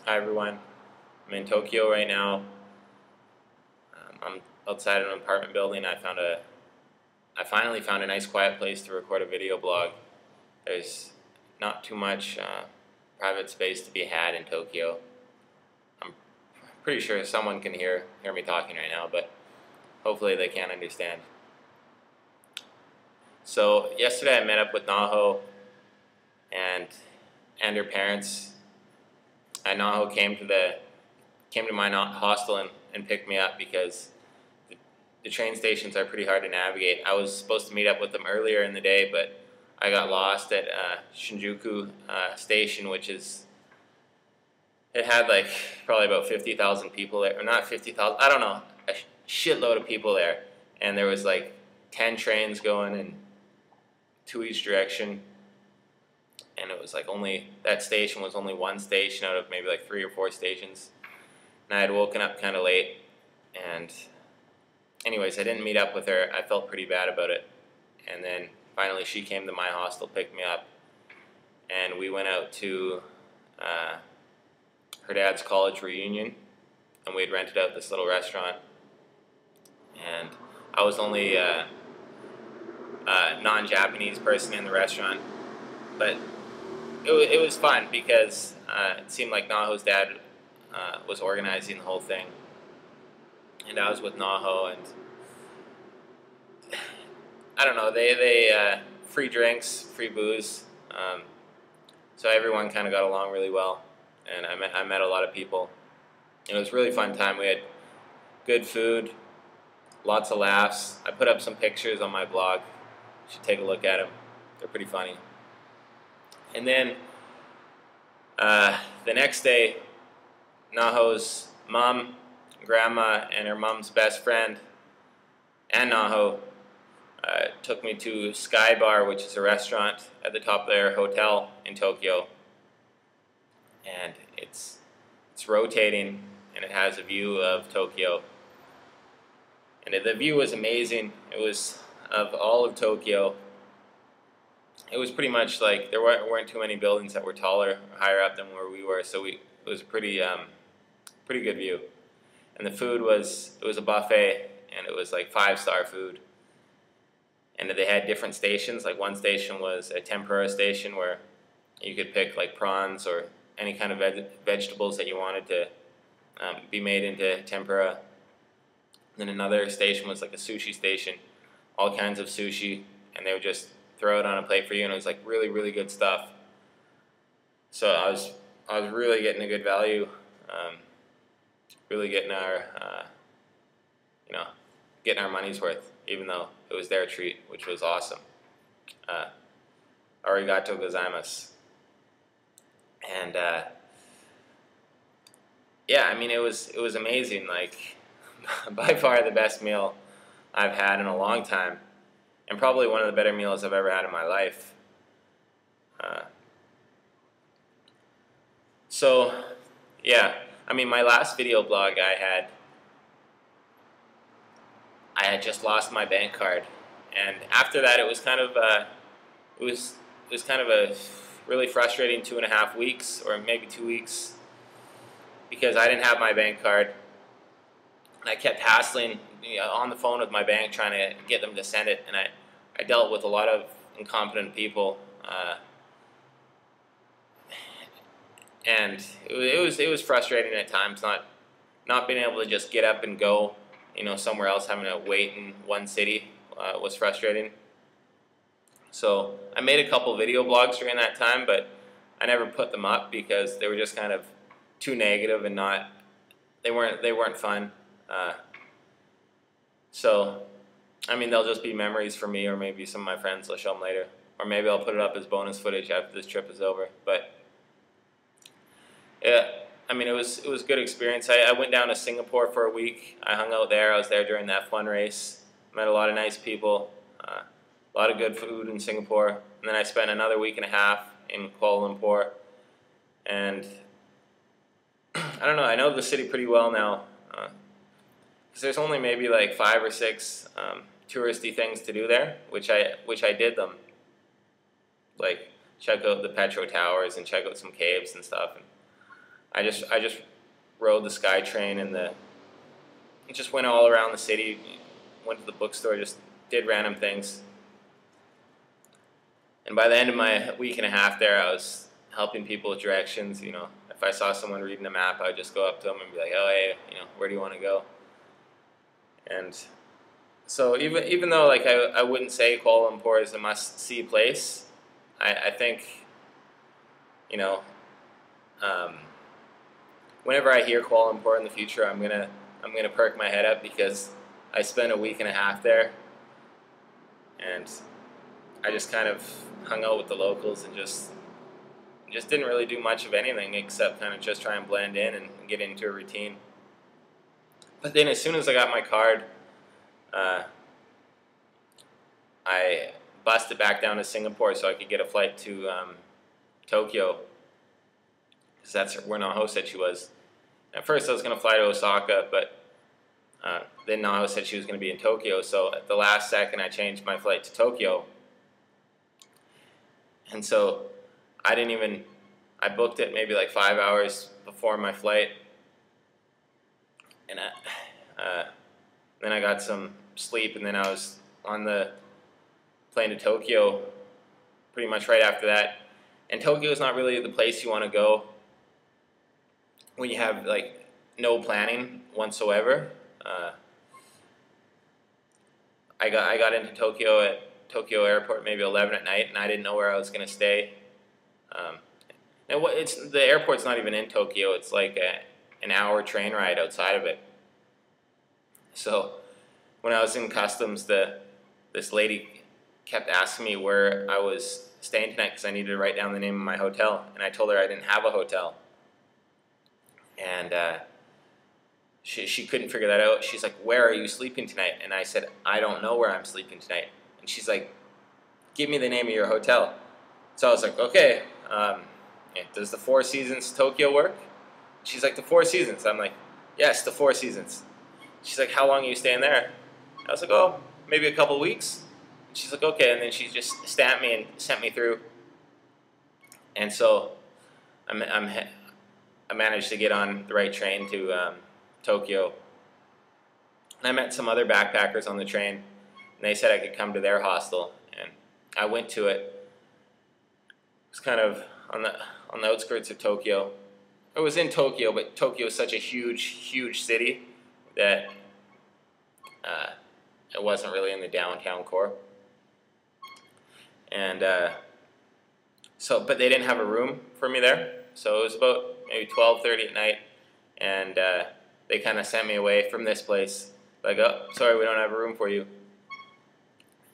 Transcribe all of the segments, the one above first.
Hi everyone, I'm in Tokyo right now. I'm outside an apartment building. I finally found a nice quiet place to record a video blog. There's not too much private space to be had in Tokyo. I'm pretty sure someone can hear me talking right now, but hopefully they can understand. So yesterday I met up with Naho and her parents. And Naho came to my hostel and picked me up because the train stations are pretty hard to navigate. I was supposed to meet up with them earlier in the day, but I got lost at Shinjuku station, it had like probably about 50,000 people there, or not 50,000, I don't know, a shitload of people there. And there was like 10 trains going in to each direction. And it was like that station was only one station out of maybe like 3 or 4 stations. And I had woken up kind of late, and anyways, I didn't meet up with her. I felt pretty bad about it. And then finally she came to my hostel, picked me up, and we went out to her dad's college reunion, and we had rented out this little restaurant. And I was the only non-Japanese person in the restaurant, but it was fun because it seemed like Naho's dad was organizing the whole thing, and I was with Naho, and I don't know, they free drinks, free booze, so everyone kind of got along really well, and I met a lot of people. It was a really fun time. We had good food, lots of laughs. I put up some pictures on my blog. You should take a look at them. They're pretty funny. And then the next day, Naho's mom, grandma, and her mom's best friend, and Naho, took me to Sky Bar, which is a restaurant at the top of their hotel in Tokyo. And it's rotating, and it has a view of Tokyo. And the view was amazing. It was of all of Tokyo. It was pretty much like there weren't too many buildings that were taller or higher up than where we were, so it was a pretty good view. And the food was a buffet, and it was like 5-star food. And they had different stations. Like one station was a tempura station where you could pick like prawns or any kind of vegetables that you wanted to be made into tempura. And then another station was like a sushi station, all kinds of sushi, and they would just throw it on a plate for you, and it was like really, really good stuff. So I was really getting a good value, really getting our money's worth, even though it was their treat, which was awesome. Arigato gozaimasu. And yeah, I mean, it was amazing. Like by far the best meal I've had in a long time, and probably one of the better meals I've ever had in my life. So yeah, I mean, my last video blog I had just lost my bank card, and after that it was kind of a really frustrating 2.5 weeks, or maybe 2 weeks, because I didn't have my bank card, and I kept hassling on the phone with my bank trying to get them to send it, and I dealt with a lot of incompetent people, and it was frustrating at times, not being able to just get up and go, somewhere else, having to wait in one city was frustrating. So I made a couple video blogs during that time, but I never put them up because they were just kind of too negative and they weren't fun. So I mean, they'll just be memories for me, or maybe some of my friends will show them later, or maybe I'll put it up as bonus footage after this trip is over. But yeah, I mean, it was a good experience. I went down to Singapore for a week. I hung out there. I was there during that F1 race. Met a lot of nice people. A lot of good food in Singapore. And then I spent another week and a half in Kuala Lumpur. And I don't know, I know the city pretty well now, because there's only maybe like 5 or 6 touristy things to do there, which I did them. Like check out the Petro Towers and check out some caves and stuff. And I just rode the SkyTrain and just went all around the city, went to the bookstore, just did random things. And by the end of my week and a half there, I was helping people with directions. You know, if I saw someone reading a map, I would just go up to them and be like, "Oh, hey, you know, where do you want to go?" And so even though like I wouldn't say Kuala Lumpur is a must-see place, I think, you know, whenever I hear Kuala Lumpur in the future, I'm gonna perk my head up because I spent a week and a half there, and I just kind of hung out with the locals and just didn't really do much of anything except kind of just try and blend in and get into a routine. But then as soon as I got my card, I busted back down to Singapore so I could get a flight to Tokyo, because that's where Naho said she was. At first I was going to fly to Osaka, but then Naho said she was going to be in Tokyo, so at the last second I changed my flight to Tokyo. And so I booked it maybe like 5 hours before my flight, and then I got some sleep, and then I was on the plane to Tokyo pretty much right after that. And Tokyo is not really the place you want to go when you have like no planning whatsoever. I got into Tokyo at Tokyo Airport maybe 11 at night, and I didn't know where I was going to stay. And the airport's not even in Tokyo. It's like an hour train ride outside of it. So when I was in customs, this lady kept asking me where I was staying tonight because I needed to write down the name of my hotel, and I told her I didn't have a hotel. And she couldn't figure that out. She's like, "Where are you sleeping tonight?" And I said, "I don't know where I'm sleeping tonight." And she's like, "Give me the name of your hotel." So I was like, "Okay, does the Four Seasons Tokyo work?" She's like, "The Four Seasons." I'm like, "Yes, the Four Seasons." She's like, "How long are you staying there?" I was like, "Oh, maybe a couple weeks." She's like, "Okay," and then she just stamped me and sent me through. And so I managed to get on the right train to Tokyo. And I met some other backpackers on the train, and they said I could come to their hostel, and I went to it. It was kind of on the outskirts of Tokyo. It was in Tokyo, but Tokyo is such a huge city that it wasn't really in the downtown core. And but they didn't have a room for me there, so it was about maybe 12:30 at night, and they kind of sent me away from this place, like, "Oh, sorry, we don't have a room for you."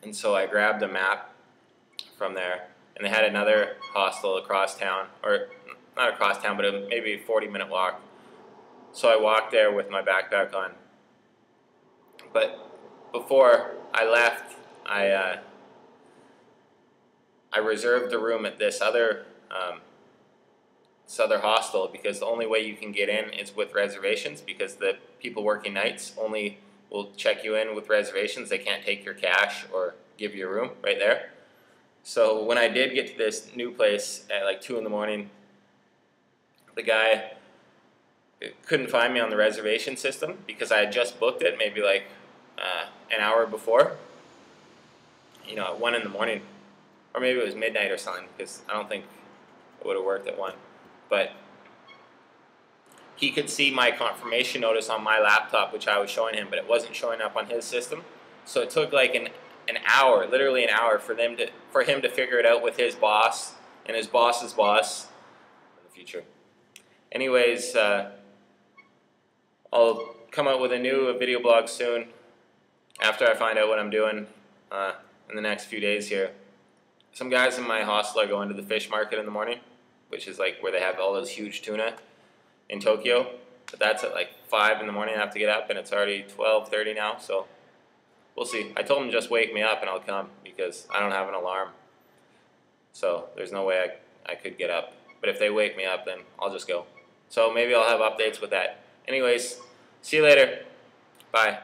And so I grabbed a map from there, and they had another hostel across town, or not across town, but maybe a 40-minute walk. So I walked there with my backpack on. But before I left, I reserved the room at this other hostel, because the only way you can get in is with reservations, because the people working nights only will check you in with reservations. They can't take your cash or give you a room right there. So when I did get to this new place at like 2 in the morning, the guy couldn't find me on the reservation system because I had just booked it maybe like an hour before, you know, at 1 in the morning, or maybe it was midnight or something, because I don't think it would have worked at 1. But he could see my confirmation notice on my laptop, which I was showing him, but it wasn't showing up on his system. So it took like an hour, literally an hour, for him to figure it out with his boss and his boss's boss in the future. Anyways, I'll come out with a new video blog soon after I find out what I'm doing in the next few days here. Some guys in my hostel are going to the fish market in the morning, which is like where they have all those huge tuna in Tokyo. But that's at like 5 in the morning. I have to get up, and it's already 12:30 now, so we'll see. I told them just wake me up and I'll come, because I don't have an alarm. So there's no way I could get up. But if they wake me up, then I'll just go. So maybe I'll have updates with that. Anyways, see you later. Bye.